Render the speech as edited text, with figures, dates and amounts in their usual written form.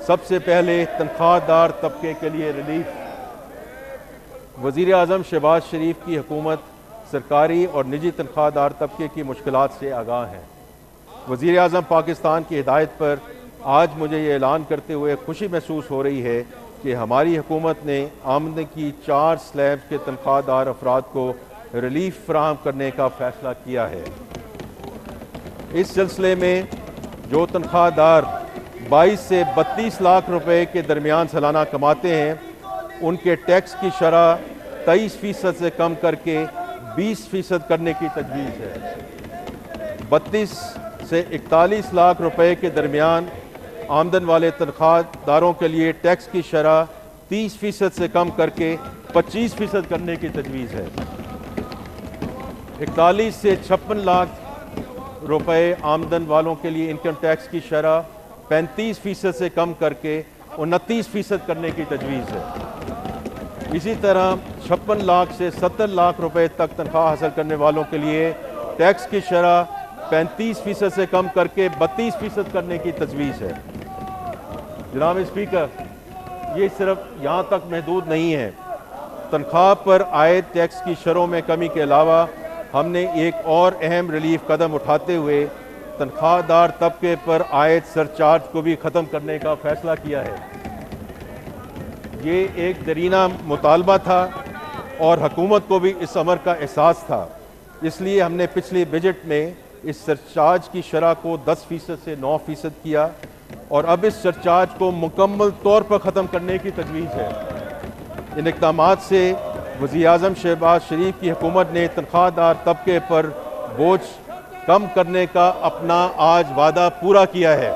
سب سے پہلے تنخواہ دار طبقے کے لیے ریلیف۔ وزیر اعظم شہباز شریف کی حکومت سرکاری اور نجی تنخواہ دار طبقے کی مشکلات سے آگاہ ہیں۔ وزیر اعظم پاکستان کی ہدایت پر آج مجھے یہ اعلان کرتے ہوئے خوشی محسوس ہو رہی ہے کہ ہماری حکومت نے آمدنی کی 4 سلیب کے تنخواہ دار افراد کو ریلیف فراہم کرنے کا فیصلہ کیا ہے۔ اس سلسلے میں جو تنخواہ دار 22 سے 32 لاکھ روپے کے درمیان سالانہ کماتے ہیں ان کے ٹیکس کی شرح 23% سے کم کر کے 20% کرنے کی تجویز ہے۔ 32 سے 41 لاکھ روپے کے درمیان آمدن والے تنخواہ داروں کے لیے ٹیکس کی شرح 30% سے کم کر کے 25% کرنے کی تجویز ہے۔ 41 سے 56 لاکھ روپے آمدن والوں کے لیے انکم ٹیکس کی شرح 35% سے کم کر کے 29% کرنے کی تجویز ہے۔ اسی طرح 56 لاکھ سے 70 لاکھ روپے تک تنخواہ حاصل کرنے والوں کے لیے ٹیکس کی شرح 35% سے کم کر کے 32% کرنے کی تجویز ہے۔ جناب اسپیکر، یہ صرف یہاں تک محدود نہیں ہے۔ تنخواہ پر عائد ٹیکس کی شرحوں میں کمی کے علاوہ ہم نے ایک اور اہم ریلیف قدم اٹھاتے ہوئے تنخواہ دار طبقے پر عائد سرچارج کو بھی ختم کرنے کا فیصلہ کیا ہے۔ یہ ایک دیرینہ مطالبہ تھا اور حکومت کو بھی اس امر کا احساس تھا، اس لیے ہم نے پچھلے بجٹ میں اس سرچارج کی شرح کو 10% سے 9% کیا اور اب اس سرچارج کو مکمل طور پر ختم کرنے کی تجویز ہے۔ ان اقدامات سے وزیر اعظم شہباز شریف کی حکومت نے تنخواہ دار طبقے پر بوجھ کم کرنے کا اپنا آج وعدہ پورا کیا ہے۔